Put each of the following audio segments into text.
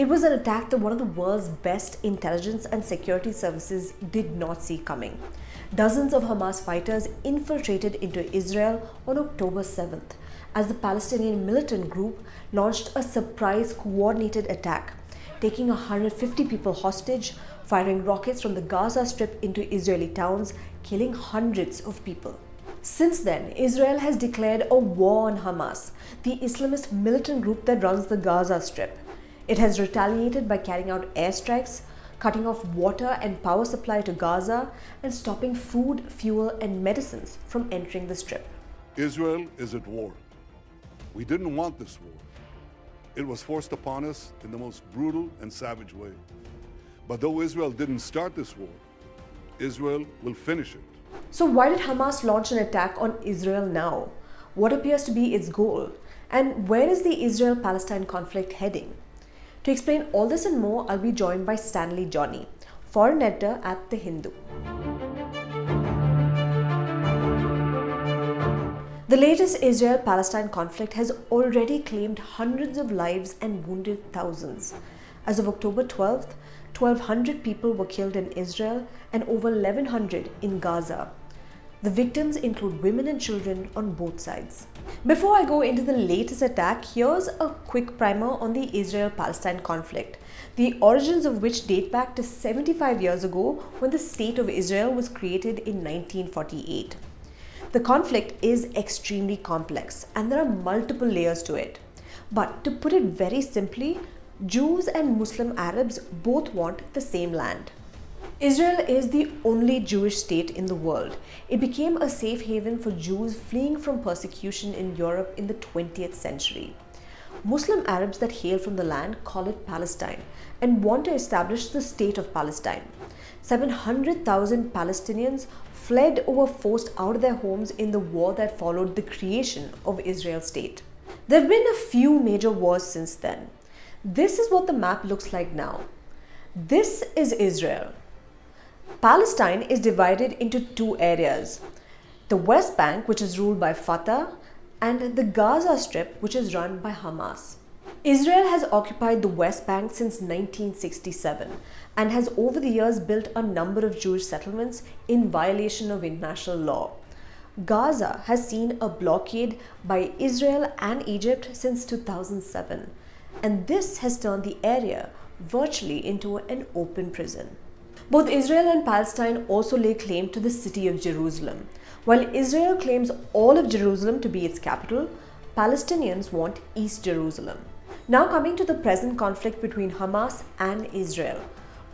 It was an attack that one of the world's best intelligence and security services did not see coming. Dozens of Hamas fighters infiltrated into Israel on October 7th as the Palestinian militant group launched a surprise coordinated attack, taking 150 people hostage, firing rockets from the Gaza Strip into Israeli towns, killing hundreds of people. Since then, Israel has declared a war on Hamas, the Islamist militant group that runs the Gaza Strip. It has retaliated by carrying out airstrikes, cutting off water and power supply to Gaza, and stopping food, fuel, and medicines from entering the Strip. Israel is at war. We didn't want this war. It was forced upon us in the most brutal and savage way. But though Israel didn't start this war, Israel will finish it. So why did Hamas launch an attack on Israel now? What appears to be its goal? And where is the Israel-Palestine conflict heading? To explain all this and more, I'll be joined by Johny, foreign editor at The Hindu. The latest Israel-Palestine conflict has already claimed hundreds of lives and wounded thousands. As of October 12th, 1,200 people were killed in Israel and over 1,100 in Gaza. The victims include women and children on both sides. Before I go into the latest attack, here's a quick primer on the Israel-Palestine conflict, the origins of which date back to 75 years ago when the State of Israel was created in 1948. The conflict is extremely complex and there are multiple layers to it. But to put it very simply, Jews and Muslim Arabs both want the same land. Israel is the only Jewish state in the world. It became a safe haven for Jews fleeing from persecution in Europe in the 20th century. Muslim Arabs that hail from the land call it Palestine and want to establish the state of Palestine. 700,000 Palestinians fled or were forced out of their homes in the war that followed the creation of Israel's state. There have been a few major wars since then. This is what the map looks like now. This is Israel. Palestine is divided into two areas. The West Bank, which is ruled by Fatah, and the Gaza Strip, which is run by Hamas. Israel has occupied the West Bank since 1967 and has over the years built a number of Jewish settlements in violation of international law. Gaza has seen a blockade by Israel and Egypt since 2007, and this has turned the area virtually into an open prison. Both Israel and Palestine also lay claim to the city of Jerusalem. While Israel claims all of Jerusalem to be its capital, Palestinians want East Jerusalem. Now coming to the present conflict between Hamas and Israel.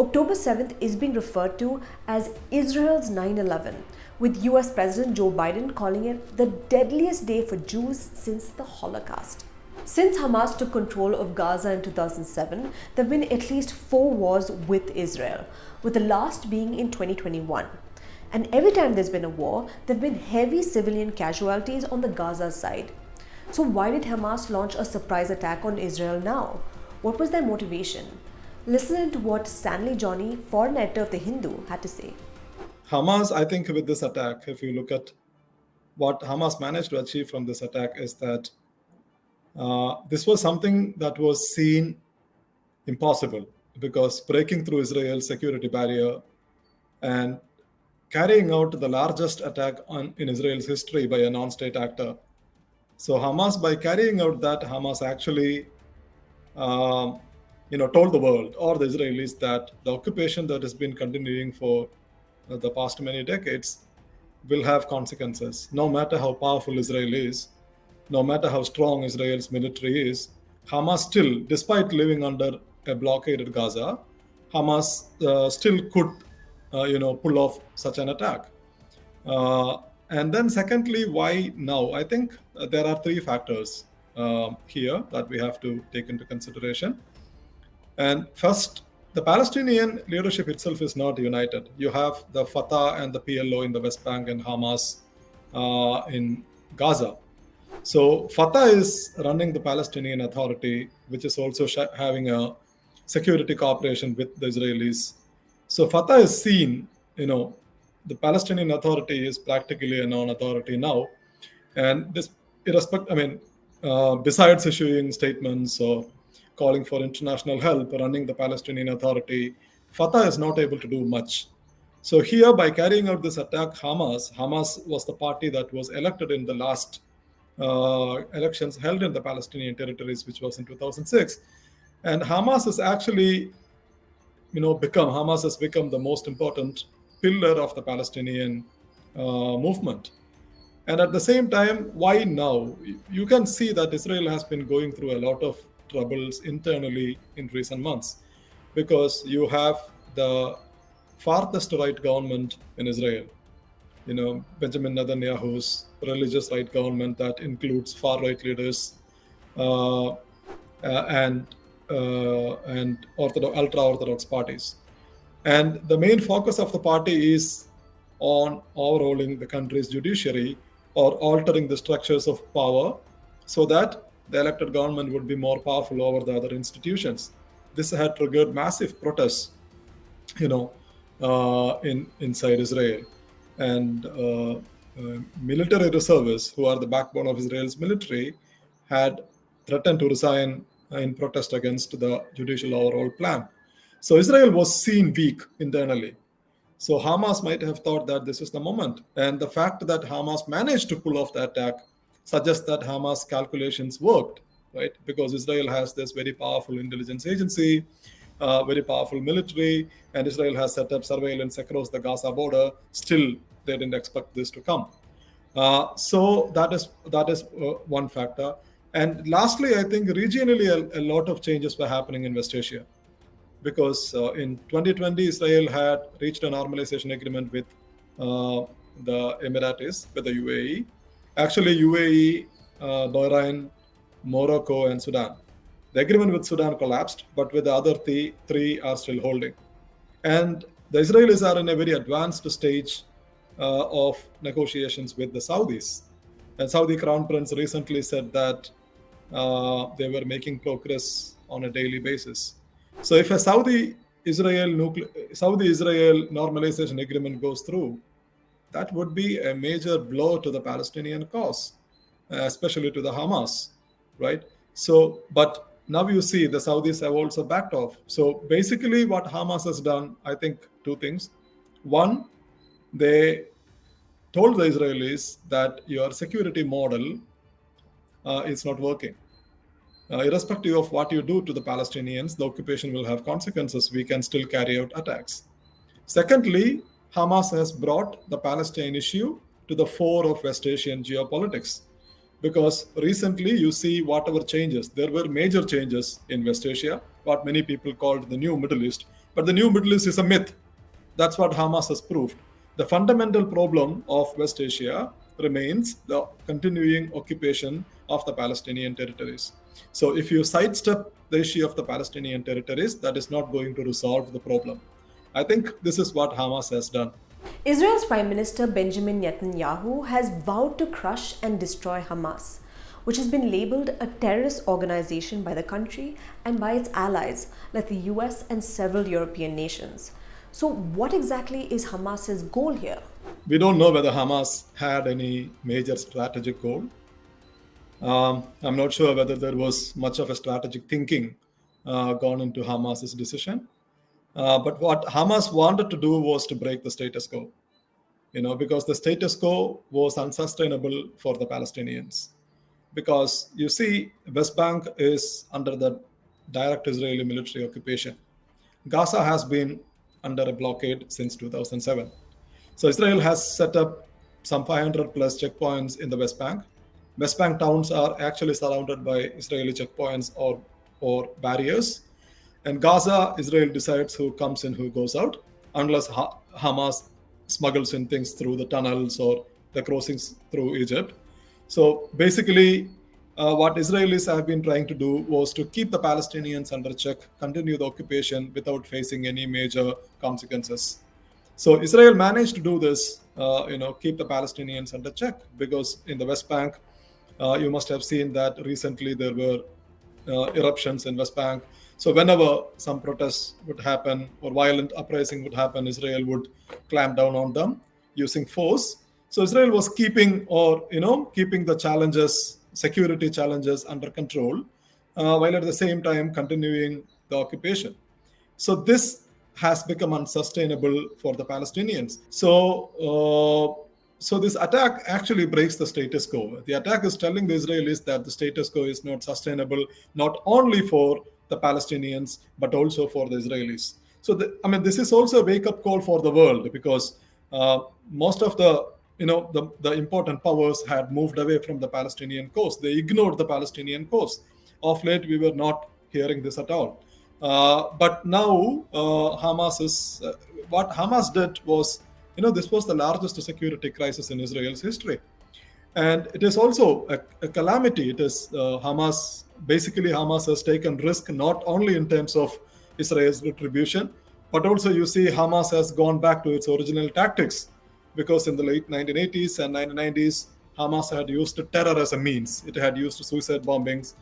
October 7th is being referred to as Israel's 9/11, with US President Joe Biden calling it the deadliest day for Jews since the Holocaust. Since Hamas took control of Gaza in 2007, there have been at least 4 wars with Israel, with the last being in 2021. And every time there's been a war, there have been heavy civilian casualties on the Gaza side. So why did Hamas launch a surprise attack on Israel now? What was their motivation? Listen to what Johny, foreign editor of The Hindu, had to say. Hamas, I think with this attack, if you look at what Hamas managed to achieve from this attack, is that this was something that was seen impossible, because breaking through Israel's security barrier and carrying out the largest attack in Israel's history by a non-state actor. So Hamas, by carrying out that, Hamas actually told the world or the Israelis that the occupation that has been continuing for the past many decades will have consequences. No matter how powerful Israel is, no matter how strong Israel's military is, Hamas still, despite living under a blockaded Gaza, Hamas still could, pull off such an attack. And then secondly, why now? I think there are 3 factors here that we have to take into consideration. And first, the Palestinian leadership itself is not united. You have the Fatah and the PLO in the West Bank and Hamas in Gaza. So Fatah is running the Palestinian Authority, which is also having a security cooperation with the Israelis. So Fatah is seen, the Palestinian Authority is practically a non-authority now. And this, besides issuing statements or calling for international help, running the Palestinian Authority. Fatah is not able to do much. So here, by carrying out this attack, Hamas was the party that was elected in the last elections held in the Palestinian territories, which was in 2006. And Hamas has actually, Hamas has become the most important pillar of the Palestinian movement. And at the same time, why now? You can see that Israel has been going through a lot of troubles internally in recent months, because you have the farthest right government in Israel. Benjamin Netanyahu's religious right government that includes far right leaders and ultra orthodox parties. And the main focus of the party is on overhauling the country's judiciary or altering the structures of power so that the elected government would be more powerful over the other institutions. This had triggered massive protests, inside Israel. And military reservists, who are the backbone of Israel's military, had threatened to resign in protest against the judicial overhaul plan. So Israel was seen weak internally. So Hamas might have thought that this is the moment. And the fact that Hamas managed to pull off the attack suggests that Hamas calculations worked, right? Because Israel has this very powerful intelligence agency, very powerful military, and Israel has set up surveillance across the Gaza border. Still, they didn't expect this to come. So that is one factor. And lastly, I think regionally a lot of changes were happening in West Asia, because in 2020 Israel had reached a normalization agreement with the Emiratis, with the UAE. Actually, UAE, Bahrain, Morocco, and Sudan. The agreement with Sudan collapsed, but with the other three are still holding. And the Israelis are in a very advanced stage of negotiations with the Saudis. And Saudi Crown Prince recently said that they were making progress on a daily basis. So if a Saudi-Israel normalization agreement goes through, that would be a major blow to the Palestinian cause, especially to the Hamas, right? So, but now you see the Saudis have also backed off. So basically what Hamas has done, I think two things. One, they told the Israelis that your security model is not working. Irrespective of what you do to the Palestinians, the occupation will have consequences. We can still carry out attacks. Secondly, Hamas has brought the Palestine issue to the fore of West Asian geopolitics, because recently you see whatever changes, there were major changes in West Asia, what many people called the new Middle East. But the new Middle East is a myth. That's what Hamas has proved. The fundamental problem of West Asia remains the continuing occupation of the Palestinian territories. So if you sidestep the issue of the Palestinian territories, that is not going to resolve the problem. I think this is what Hamas has done. Israel's Prime Minister Benjamin Netanyahu has vowed to crush and destroy Hamas, which has been labeled a terrorist organization by the country and by its allies like the US and several European nations. So what exactly is Hamas's goal here? We don't know whether Hamas had any major strategic goal. I'm not sure whether there was much of a strategic thinking gone into Hamas's decision. But what Hamas wanted to do was to break the status quo, because the status quo was unsustainable for the Palestinians. Because you see, West Bank is under the direct Israeli military occupation. Gaza has been under a blockade since 2007. So Israel has set up some 500 plus checkpoints in the West Bank. West Bank towns are actually surrounded by Israeli checkpoints or barriers. And Gaza, Israel decides who comes in, who goes out, unless Hamas smuggles in things through the tunnels or the crossings through Egypt. So basically, what Israelis have been trying to do was to keep the Palestinians under check, continue the occupation without facing any major consequences. So Israel managed to do this, keep the Palestinians under check, because in the West Bank, you must have seen that recently there were eruptions in West Bank. So whenever some protests would happen or violent uprising would happen, Israel would clamp down on them using force. So Israel was keeping the challenges, security challenges under control while at the same time continuing the occupation. So this has become unsustainable for the Palestinians. So this attack actually breaks the status quo. The attack is telling the Israelis that the status quo is not sustainable, not only for the Palestinians, but also for the Israelis. So, this is also a wake-up call for the world, because most of the important powers had moved away from the Palestinian cause. They ignored the Palestinian cause. Of late, we were not hearing this at all. But now, what Hamas did was, this was the largest security crisis in Israel's history. And it is also a calamity. It is Hamas has taken risk not only in terms of Israel's retribution, but also you see Hamas has gone back to its original tactics, because in the late 1980s and 1990s, Hamas had used terror as a means. It had used suicide bombings.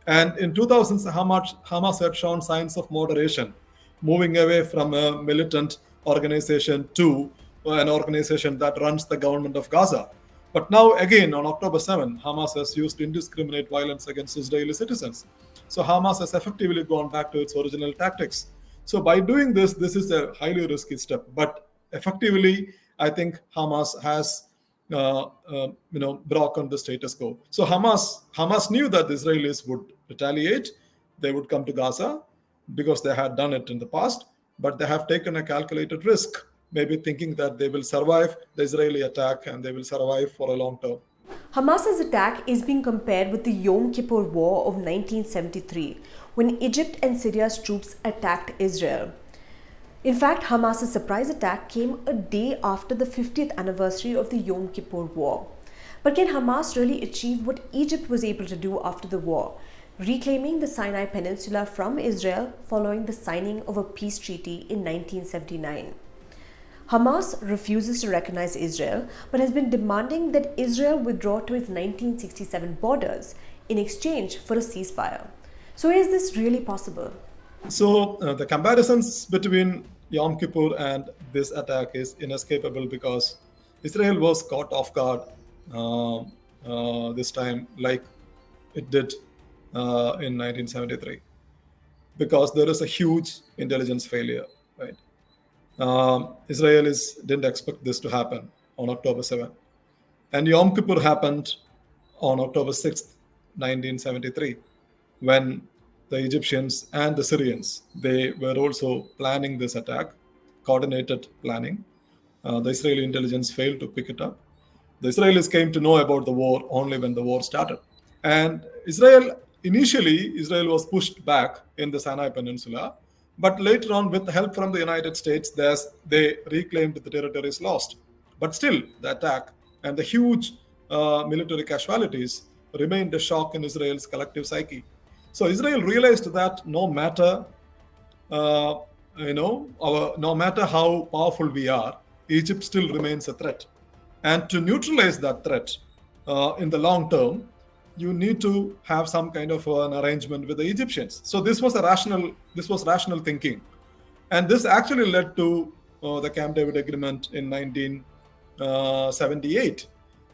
And in 2000s, Hamas had shown signs of moderation, moving away from a militant organization to an organization that runs the government of Gaza. But now, again, on October 7, Hamas has used indiscriminate violence against Israeli citizens. So Hamas has effectively gone back to its original tactics. So by doing this is a highly risky step. But effectively, I think Hamas has broken the status quo. So Hamas knew that the Israelis would retaliate. They would come to Gaza because they had done it in the past. But they have taken a calculated risk, maybe thinking that they will survive the Israeli attack and they will survive for a long term. Hamas's attack is being compared with the Yom Kippur War of 1973, when Egypt and Syria's troops attacked Israel. In fact, Hamas's surprise attack came a day after the 50th anniversary of the Yom Kippur War. But can Hamas really achieve what Egypt was able to do after the war, reclaiming the Sinai Peninsula from Israel following the signing of a peace treaty in 1979? Hamas refuses to recognize Israel, but has been demanding that Israel withdraw to its 1967 borders in exchange for a ceasefire. So is this really possible? So the comparisons between Yom Kippur and this attack is inescapable, because Israel was caught off guard this time, like it did in 1973, because there is a huge intelligence failure, right? Israelis didn't expect this to happen on October 7th. And Yom Kippur happened on October 6th, 1973, when the Egyptians and the Syrians, they were also planning this attack, coordinated planning. The Israeli intelligence failed to pick it up. The Israelis came to know about the war only when the war started. And initially, Israel was pushed back in the Sinai Peninsula, but later on, with help from the United States, they reclaimed the territories lost. But still, the attack and the huge military casualties remained a shock in Israel's collective psyche. So Israel realized that no matter how powerful we are, Egypt still remains a threat. And to neutralize that threat in the long term, you need to have some kind of an arrangement with the Egyptians. So this was rational thinking. And this actually led to the Camp David Agreement in 1978.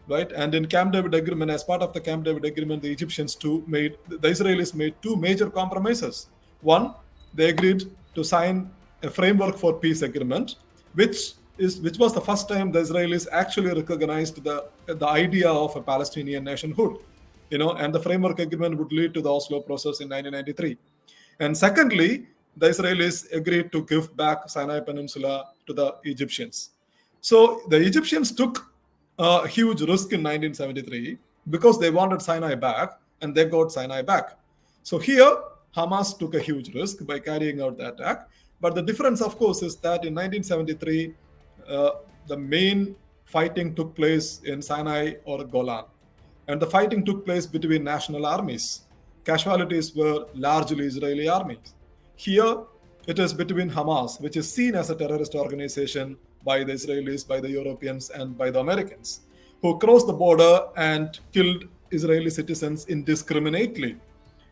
Right, and in Camp David Agreement, as part of the Camp David Agreement, the Israelis made two major compromises. One, they agreed to sign a framework for peace agreement, which was the first time the Israelis actually recognized the idea of a Palestinian nationhood. And the framework agreement would lead to the Oslo process in 1993. And secondly, the Israelis agreed to give back Sinai Peninsula to the Egyptians. So the Egyptians took a huge risk in 1973 because they wanted Sinai back, and they got Sinai back. So here, Hamas took a huge risk by carrying out the attack. But the difference, of course, is that in 1973, the main fighting took place in Sinai or Golan. And the fighting took place between national armies. Casualties were largely Israeli armies. Here, it is between Hamas, which is seen as a terrorist organization by the Israelis, by the Europeans, and by the Americans, who crossed the border and killed Israeli citizens indiscriminately.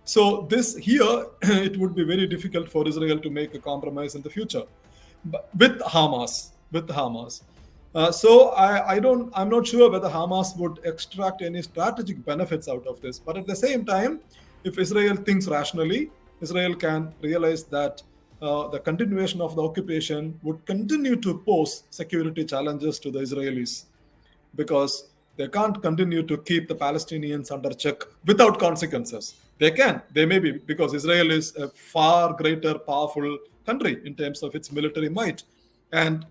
So it would be very difficult for Israel to make a compromise in the future with Hamas. So I'm not sure whether Hamas would extract any strategic benefits out of this. But at the same time, If Israel thinks rationally, Israel can realize that the continuation of the occupation would continue to pose security challenges to the Israelis, because they can't continue to keep the Palestinians under check without consequences. They may be, because Israel is a far greater, powerful country in terms of its military might. And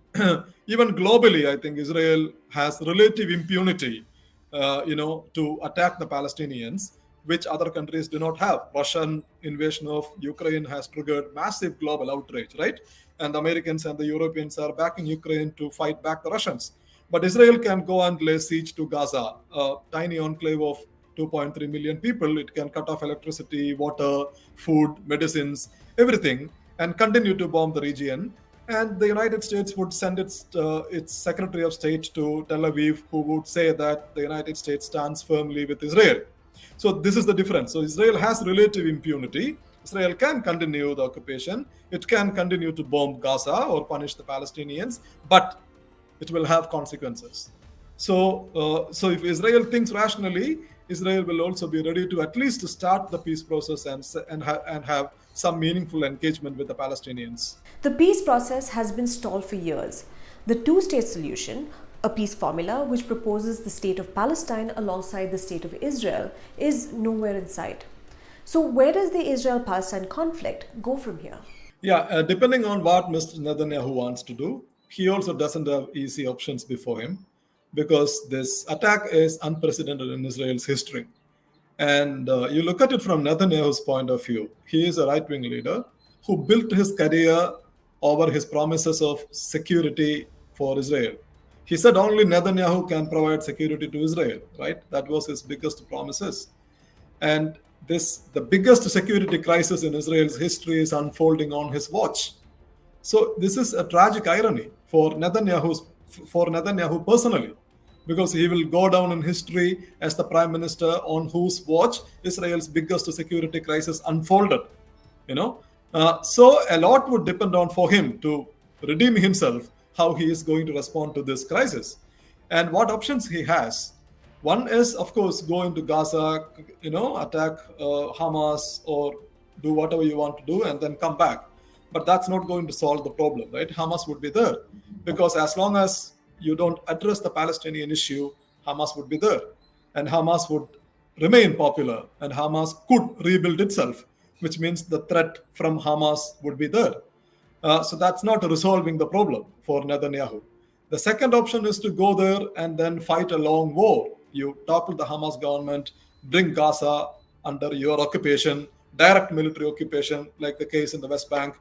even globally, I think Israel has relative impunity, to attack the Palestinians, which other countries do not have. Russian invasion of Ukraine has triggered massive global outrage, right? And the Americans and the Europeans are backing Ukraine to fight back the Russians. But Israel can go and lay siege to Gaza, a tiny enclave of 2.3 million people. It can cut off electricity, water, food, medicines, everything, and continue to bomb the region. And the United States would send its Secretary of State to Tel Aviv, who would say that the United States stands firmly with Israel. So this is the difference. So Israel has relative impunity. Israel can continue the occupation. It can continue to bomb Gaza or punish the Palestinians, but it will have consequences. So if Israel thinks rationally, Israel will also be ready to at least start the peace process and have some meaningful engagement with the Palestinians. The peace process has been stalled for years. The two-state solution, a peace formula which proposes the state of Palestine alongside the state of Israel, is nowhere in sight. So where does the Israel-Palestine conflict go from here? Yeah, depending on what Mr. Netanyahu wants to do, he also doesn't have easy options before him, because this attack is unprecedented in Israel's history. And you look at it from Netanyahu's point of view. He is a right-wing leader who built his career over his promises of security for Israel. He said only Netanyahu can provide security to Israel, right? That was his biggest promises. And the biggest security crisis in Israel's history is unfolding on his watch. So this is a tragic irony for Netanyahu personally, because he will go down in history as the prime minister on whose watch Israel's biggest security crisis unfolded. So a lot would depend on for him to redeem himself, how he is going to respond to this crisis and what options he has. One is, of course, go into Gaza, attack Hamas or do whatever you want to do and then come back. But that's not going to solve the problem, right? Hamas would be there, because as long as you don't address the Palestinian issue, Hamas would be there. And Hamas would remain popular, and Hamas could rebuild itself, which means the threat from Hamas would be there. So that's not resolving the problem for Netanyahu. The second option is to go there and then fight a long war. You topple the Hamas government, bring Gaza under your occupation, direct military occupation, like the case in the West Bank.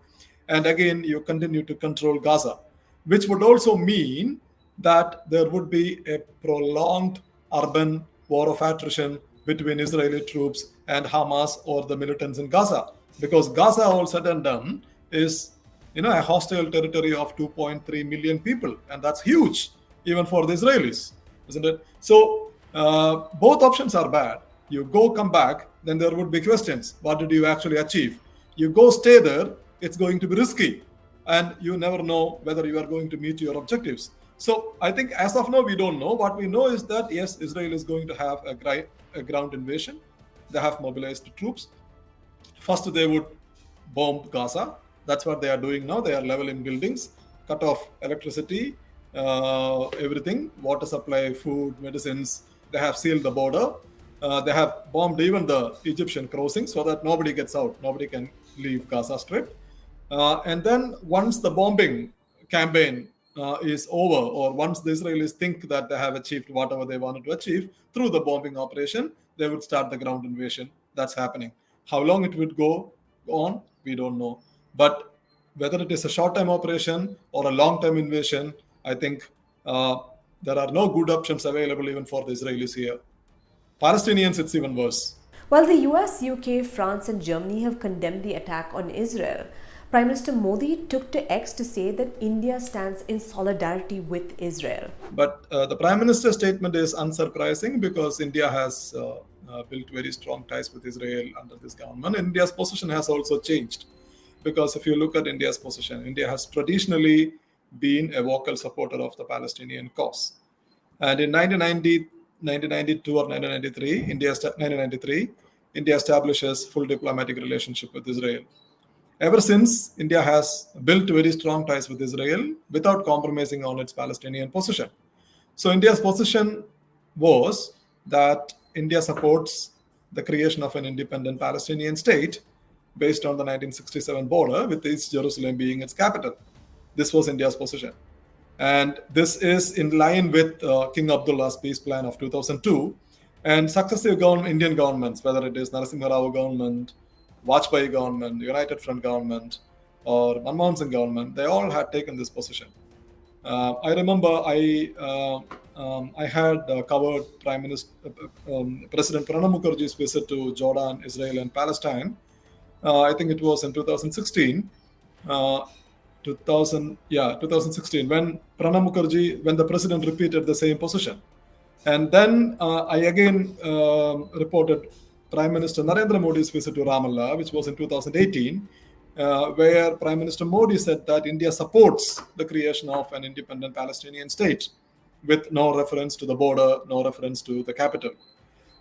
And again, you continue to control Gaza, which would also mean that there would be a prolonged urban war of attrition between Israeli troops and Hamas or the militants in Gaza. Because Gaza, all said and done, is a hostile territory of 2.3 million people. And that's huge, even for the Israelis, isn't it? So both options are bad. You go, come back, then there would be questions. What did you actually achieve? You go, stay there, it's going to be risky. And you never know whether you are going to meet your objectives. So I think as of now, we don't know. What we know is that, yes, Israel is going to have a ground invasion. They have mobilized troops. First, they would bomb Gaza. That's what they are doing now. They are leveling buildings, cut off electricity, everything, water supply, food, medicines. They have sealed the border. They have bombed even the Egyptian crossing so that nobody gets out. Nobody can leave Gaza Strip. And then once the bombing campaign is over, or once the Israelis think that they have achieved whatever they wanted to achieve through the bombing operation, they would start the ground invasion. That's happening. How long it would go on, we don't know. But whether it is a short-term operation or a long-term invasion, I think there are no good options available even for the Israelis here. Palestinians, it's even worse. While the US, UK, France and Germany have condemned the attack on Israel, Prime Minister Modi took to X to say that India stands in solidarity with Israel. But the Prime Minister's statement is unsurprising, because India has built very strong ties with Israel under this government. India's position has also changed, because if you look at India's position, India has traditionally been a vocal supporter of the Palestinian cause. And in 1992 or 1993, India establishes full diplomatic relationship with Israel. Ever since, India has built very strong ties with Israel without compromising on its Palestinian position. So India's position was that India supports the creation of an independent Palestinian state based on the 1967 border, with East Jerusalem being its capital. This was India's position. And this is in line with King Abdullah's peace plan of 2002 and successive Indian governments, whether it is Narasimha Rao government, Vajpayee government, United Front government, or Manmohan Singh government, they all had taken this position. I remember I had covered President Pranab Mukherjee's visit to Jordan, Israel, and Palestine. I think it was in 2016. 2016, when Pranab Mukherjee, when the president repeated the same position. And then I again reported Prime Minister Narendra Modi's visit to Ramallah, which was in 2018, where Prime Minister Modi said that India supports the creation of an independent Palestinian state with no reference to the border, no reference to the capital.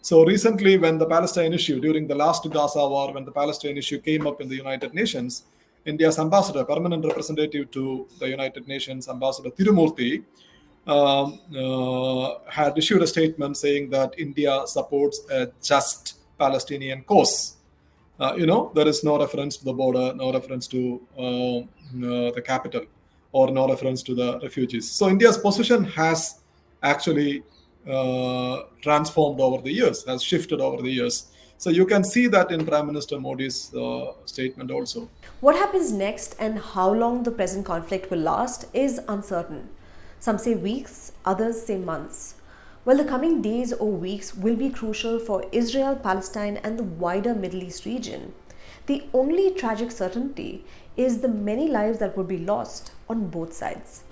So recently, when the Palestine issue, during the last Gaza war, when the Palestine issue came up in the United Nations, India's ambassador, permanent representative to the United Nations, Ambassador Tirumurthy, had issued a statement saying that India supports a just Palestinian cause. There is no reference to the border, no reference to the capital, or no reference to the refugees. So India's position has actually transformed over the years, has shifted over the years. So you can see that in Prime Minister Modi's statement also. What happens next and how long the present conflict will last is uncertain. Some say weeks, others say months. Well, the coming days or weeks will be crucial for Israel, Palestine, and the wider Middle East region. The only tragic certainty is the many lives that would be lost on both sides.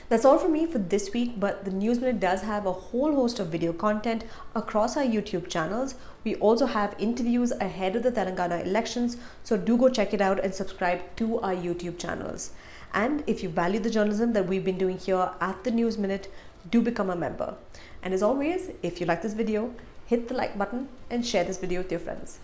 That's all from me for this week, but the News Minute does have a whole host of video content across our YouTube channels. We also have interviews ahead of the Telangana elections, so do go check it out and subscribe to our YouTube channels. And if you value the journalism that we've been doing here at the News Minute, do become a member. And as always, if you like this video, hit the like button and share this video with your friends.